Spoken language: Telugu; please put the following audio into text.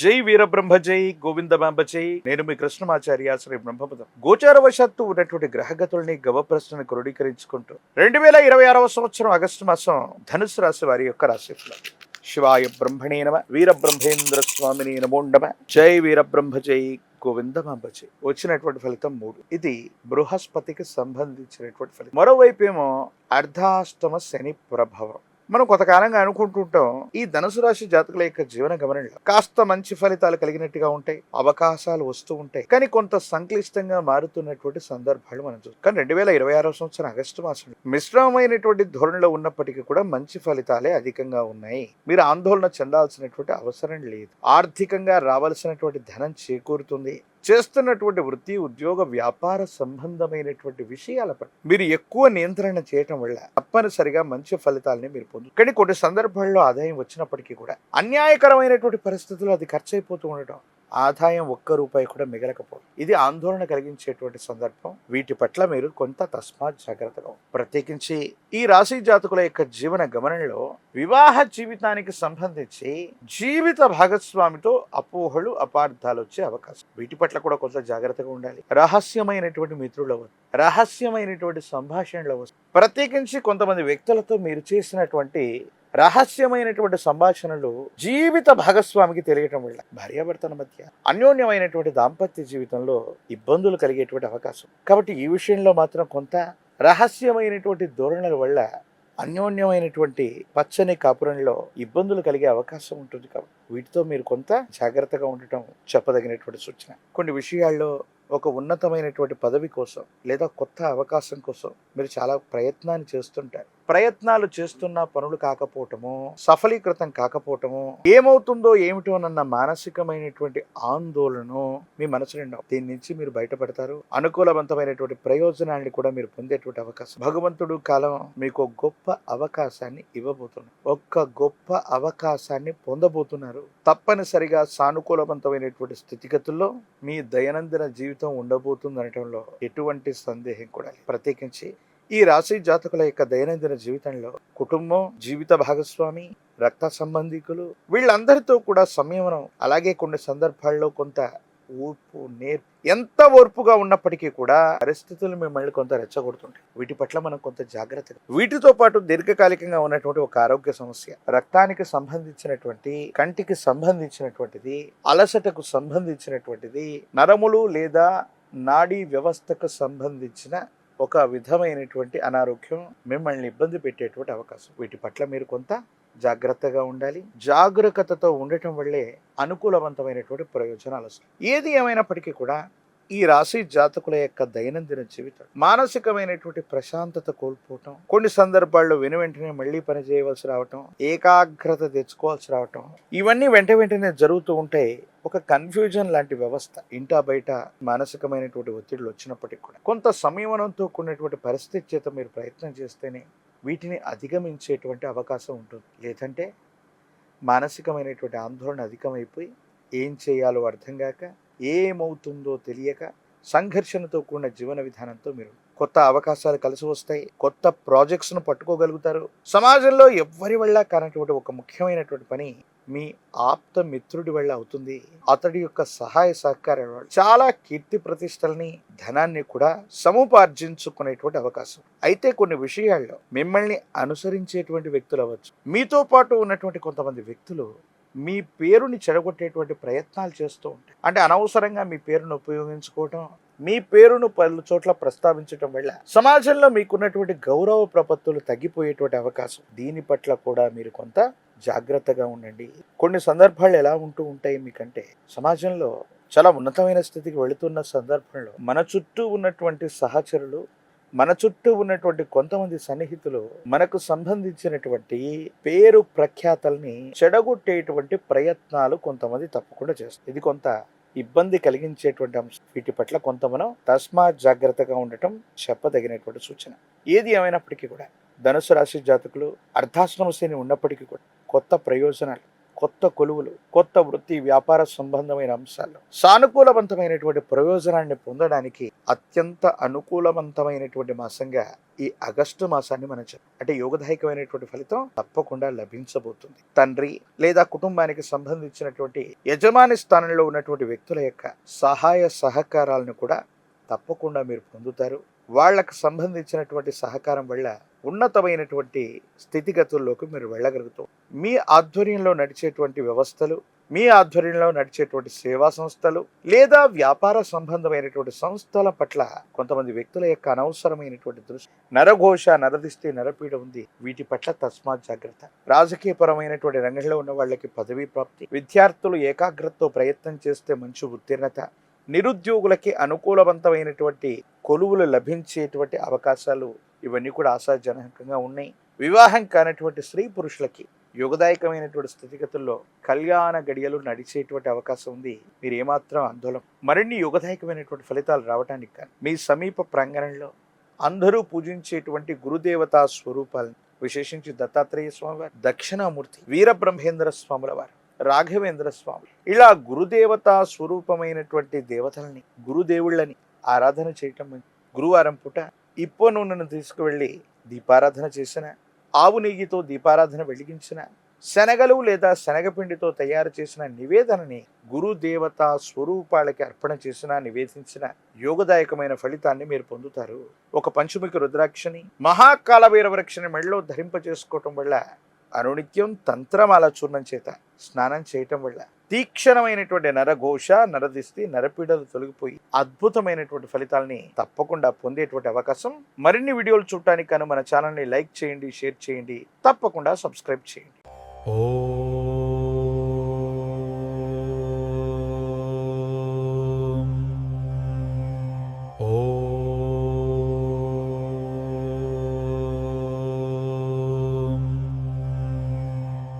జై వీరబ్రహ్మ జై గోవిందమాంబ జై. నేను మీ కృష్ణమాచార్య శ్రీ బ్రహ్మపదం. గోచారవశాత్తు ఉన్నటువంటి గ్రహగతుల్ని గవప్రశ్నని క్రోడీకరించుకుంటూ 2026వ సంవత్సరం ఆగస్టు మాసం ధనుసు రాశి వారి యొక్క రాశిఫలం. శివాయ బ్రహ్మణే నమ. వీరబ్రహ్మేంద్ర స్వామిని నమో నమ. జై వీరబ్రహ్మ జై గోవిందమాంబ జై. వచ్చినటువంటి ఫలితం 3. ఇది బృహస్పతికి సంబంధించినటువంటి ఫలితం. మరోవైపు ఏమో అర్ధాష్టమ శని ప్రభావం. మనం కొంతకాలంగా అనుకుంటుంటాం ఈ ధనుసు రాశి జాతకుల యొక్క జీవన గమనంలో కాస్త మంచి ఫలితాలు కలిగినట్టుగా ఉంటాయి, అవకాశాలు వస్తూ ఉంటాయి. కానీ కొంత సంక్లిష్టంగా మారుతున్నటువంటి సందర్భాలు మనం చూస్తాం. కానీ 2026వ సంవత్సరం ఆగస్టు మాసం మిశ్రమమైనటువంటి ధోరణిలో ఉన్నప్పటికీ కూడా మంచి ఫలితాలే అధికంగా ఉన్నాయి. మీరు ఆందోళన చెందాల్సినటువంటి అవసరం లేదు. ఆర్థికంగా రావాల్సినటువంటి ధనం చేకూరుతుంది. చేస్తున్నటువంటి వృత్తి, ఉద్యోగ, వ్యాపార సంబంధమైనటువంటి విషయాలపై మీరు ఎక్కువ నియంత్రణ చేయటం వల్ల తప్పనిసరిగా మంచి ఫలితాలని మీరు పొందుతారు. కానీ కొన్ని సందర్భాల్లో ఆదాయం వచ్చినప్పటికీ కూడా అన్యాయకరమైనటువంటి పరిస్థితుల్లో అది ఖర్చు అయిపోతూ ఉండటం, ఆదాయం ఒక్క రూపాయి కూడా మిగలకపోవడం, ఇది ఆందోళన కలిగించేటువంటి సందర్భం. వీటి పట్ల మీరు కొంత తస్మాత్ జాగ్రత్తగా. ప్రత్యేకించి ఈ రాశి జాతకుల యొక్క జీవన గమనంలో వివాహ జీవితానికి సంబంధించి జీవిత భాగస్వామితో అపోహలు, అపార్థాలు వచ్చే అవకాశం. వీటి పట్ల కూడా కొంత జాగ్రత్తగా ఉండాలి. రహస్యమైనటువంటి మిత్రులు అవ్వచ్చు, రహస్యమైనటువంటి సంభాషణలు అవ్వచ్చు. ప్రత్యేకించి కొంతమంది వ్యక్తులతో మీరు చేసినటువంటి రహస్యమైనటువంటి సంభాషణలు జీవిత భాగస్వామికి తెలియటం వల్ల భార్యాభర్తల మధ్య అన్యోన్యమైనటువంటి దాంపత్య జీవితంలో ఇబ్బందులు కలిగేటువంటి అవకాశం. కాబట్టి ఈ విషయంలో మాత్రం కొంత రహస్యమైనటువంటి ధోరణుల వల్ల అన్యోన్యమైనటువంటి పచ్చని కాపురంలో ఇబ్బందులు కలిగే అవకాశం ఉంటుంది. కాబట్టి వీటితో మీరు కొంత జాగ్రత్తగా ఉండటం చెప్పదగినటువంటి సూచన. కొన్ని విషయాల్లో ఒక ఉన్నతమైనటువంటి పదవి కోసం లేదా కొత్త అవకాశం కోసం మీరు చాలా ప్రయత్నాన్ని చేస్తుంటారు. ప్రయత్నాలు చేస్తున్న పనులు కాకపోవటము, సఫలీకృతం కాకపోవటము, ఏమవుతుందో ఏమిటోనన్న మానసికమైనటువంటి ఆందోళన మీ మనసు నిండా. దీని నుంచి మీరు బయటపడతారు. అనుకూలవంతమైనటువంటి ప్రయోజనాన్ని కూడా మీరు పొందేటువంటి అవకాశం. భగవంతుడు కాలం మీకు గొప్ప అవకాశాన్ని ఇవ్వబోతున్నారు. ఒక్క గొప్ప అవకాశాన్ని పొందబోతున్నారు. తప్పనిసరిగా సానుకూలవంతమైనటువంటి స్థితిగతుల్లో మీ దైనందిన జీవితం ఉండబోతుంది అనటంలో ఎటువంటి సందేహం కూడా లేదు. ప్రత్యేకించి ఈ రాశి జాతకుల యొక్క దైనందిన జీవితంలో కుటుంబం, జీవిత భాగస్వామి, రక్త సంబంధికులు వీళ్ళందరితో కూడా సంయమనం, అలాగే కొన్ని సందర్భాల్లో కొంత ఓర్పు, నేర్పు, ఎంత ఓర్పుగా ఉన్నప్పటికీ కూడా పరిస్థితులు మిమ్మల్ని కొంత రెచ్చగొడుతుంటాయి. వీటి పట్ల మనం కొంత జాగ్రత్తగా. వీటితో పాటు దీర్ఘకాలికంగా ఉన్నటువంటి ఒక ఆరోగ్య సమస్య, రక్తానికి సంబంధించినటువంటి, కంటికి సంబంధించినటువంటిది, అలసటకు సంబంధించినటువంటిది, నరములు లేదా నాడీ వ్యవస్థకు సంబంధించిన ఒక విధమైనటువంటి అనారోగ్యం మిమ్మల్ని ఇబ్బంది పెట్టేటువంటి అవకాశం. వీటి పట్ల మీరు కొంత జాగ్రత్తగా ఉండాలి. జాగరూకతతో ఉండటం వల్లే అనుకూలవంతమైనటువంటి ప్రయోజనాలు వస్తాయి. ఏది ఏమైనప్పటికీ కూడా ఈ రాశి జాతకుల యొక్క దైనందిన జీవితం మానసికమైనటువంటి ప్రశాంతత కోల్పోవటం, కొన్ని సందర్భాల్లో వెంటనే మళ్ళీ పని చేయవలసి రావటం, ఏకాగ్రత తెచ్చుకోవాల్సి రావటం, ఇవన్నీ వెంటనే జరుగుతూ ఉంటాయి. ఒక కన్ఫ్యూజన్ లాంటి వ్యవస్థ. ఇంటా బయట మానసికమైనటువంటి ఒత్తిడులు వచ్చినప్పటికీ కూడా కొంత సంయమనంతో కూడినటువంటి పరిస్థితి చేత మీరు ప్రయత్నం చేస్తేనే వీటిని అధిగమించేటువంటి అవకాశం ఉంటుంది. లేదంటే మానసికమైనటువంటి ఆందోళన అధికమైపోయి ఏం చేయాలో అర్థం కాక, ఏమవుతుందో తెలియక సంఘర్షణతో కూడిన జీవన విధానంతో మీరు కొత్త అవకాశాలు కలిసి వస్తాయి. కొత్త ప్రాజెక్ట్స్ను పట్టుకోగలుగుతారు. సమాజంలో ఎవ్వరి వల్ల కానటువంటి ఒక ముఖ్యమైనటువంటి పని మీ ఆప్త మిత్రుడి వల్ల అవుతుంది. అతడి యొక్క సహాయ సహకారాల చాలా కీర్తి ప్రతిష్టల్ని, ధనాన్ని కూడా సముపార్జించుకునేటువంటి అవకాశం. అయితే కొన్ని విషయాల్లో మిమ్మల్ని అనుసరించేటువంటి వ్యక్తులు అవ్వచ్చు, మీతో పాటు ఉన్నటువంటి కొంతమంది వ్యక్తులు మీ పేరుని చెడగొట్టేటువంటి ప్రయత్నాలు చేస్తూ ఉంటాయి. అంటే అనవసరంగా మీ పేరును ఉపయోగించుకోవటం, మీ పేరును పలు చోట్ల ప్రస్తావించడం వల్ల సమాజంలో మీకున్నటువంటి గౌరవ ప్రపత్తులు తగ్గిపోయేటువంటి అవకాశం. దీని పట్ల కూడా మీరు కొంత జాగ్రత్తగా ఉండండి. కొన్ని సందర్భాలు ఎలా ఉంటూ ఉంటాయి మీకంటే, సమాజంలో చాలా ఉన్నతమైన స్థితికి వెళుతున్న సందర్భంలో మన చుట్టూ ఉన్నటువంటి సహచరులు, మన చుట్టూ ఉన్నటువంటి కొంతమంది సన్నిహితులు మనకు సంబంధించినటువంటి పేరు ప్రఖ్యాతల్ని చెడగొట్టేటువంటి ప్రయత్నాలు కొంతమంది తప్పకుండా చేస్తారు. ఇది కొంత ఇబ్బంది కలిగించేటువంటి అంశం. వీటి పట్ల కొంత మనం తస్మాత్ జాగ్రత్తగా ఉండటం చెప్పదగినటువంటి సూచన. ఏది ఏమైనప్పటికీ కూడా ధనుసు రాశి జాతకులు అర్ధాశ్రమ శని ఉన్నప్పటికీ కూడా కొత్త ప్రయోజనాలు, కొత్త కొలువులు, కొత్త వృత్తి వ్యాపార సంబంధమైన అంశాలు సానుకూలవంతమైనటువంటి ప్రయోజనాన్ని పొందడానికి అత్యంత అనుకూలవంతమైనటువంటి మాసంగా ఈ ఆగస్టు మాసాన్ని మనం అంటే యోగదాయకమైనటువంటి ఫలితం తప్పకుండా లభించబోతుంది. తండ్రి లేదా కుటుంబానికి సంబంధించినటువంటి యజమాని స్థానంలో ఉన్నటువంటి వ్యక్తుల యొక్క సహాయ సహకారాలను కూడా తప్పకుండా మీరు పొందుతారు. వాళ్లకు సంబంధించినటువంటి సహకారం వల్ల ఉన్నతమైనటువంటి స్థితిగతుల్లోకి మీరు వెళ్ళగలుగుతారు. మీ ఆధ్వర్యంలో నడిచేటువంటి వ్యవస్థలు, మీ ఆధ్వర్యంలో నడిచేటువంటి సేవా సంస్థలు లేదా వ్యాపార సంబంధమైనటువంటి సంస్థల పట్ల కొంతమంది వ్యక్తుల యొక్క అనవసరమైనటువంటి దృష్టి, నరఘోష, నరదిష్టి, నరపీడ ఉంది. వీటి పట్ల తస్మాత్ జాగ్రత్త. రాజకీయపరమైనటువంటి రంగంలో ఉన్న వాళ్ళకి పదవీ ప్రాప్తి, విద్యార్థులు ఏకాగ్రతతో ప్రయత్నం చేస్తే మంచి ఉత్తీర్ణత, నిరుద్యోగులకి అనుకూలవంతమైనటువంటి కొలువులు లభించేటువంటి అవకాశాలు ఇవన్నీ కూడా ఆశాజనకంగా ఉన్నాయి. వివాహం కానటువంటి స్త్రీ పురుషులకి యోగదాయకమైనటువంటి స్థితిగతుల్లో కళ్యాణ గడియలు నడిచేటువంటి అవకాశం ఉంది. మీరు ఏమాత్రం ఆందోళన, మరిన్ని యోగదాయకమైనటువంటి ఫలితాలు రావడానికి కానీ మీ సమీప ప్రాంగణంలో అందరూ పూజించేటువంటి గురుదేవతా స్వరూపాలను, విశేషించి దత్తాత్రేయ స్వామివారు, దక్షిణామూర్తి, వీరబ్రహ్మేంద్ర స్వాముల వారు, రాఘవేంద్ర స్వామి, ఇలా గురుదేవతా స్వరూపమైనటువంటి దేవతలని, గురుదేవుళ్ళని ఆరాధన చేయటం. గురువారం పూట ఇప్పో నూనెను తీసుకువెళ్ళి దీపారాధన చేసిన, ఆవు నెయ్యితో దీపారాధన వెలిగించిన, శనగలు లేదా శనగపిండితో తయారు చేసిన నివేదనని గురుదేవతా స్వరూపాలకి అర్పణ చేసిన, నివేదించిన యోగదాయకమైన ఫలితాన్ని మీరు పొందుతారు. ఒక పంచముఖి రుద్రాక్షని, మహాకాలభైర వృక్షని మెడలో ధరింప చేసుకోవటం వల్ల, అనునిత్యం తంత్రమాల చూర్ణం చేత స్నానం చేయటం వల్ల తీక్షణమైనటువంటి నరఘోష, నరదిష్టి, నరపీడలు తొలగిపోయి అద్భుతమైనటువంటి ఫలితాలని తప్పకుండా పొందేటువంటి అవకాశం. మరిన్ని వీడియోలు చూడటానికి మన ఛానల్ని లైక్ చేయండి, షేర్ చేయండి, తప్పకుండా సబ్స్క్రైబ్ చేయండి.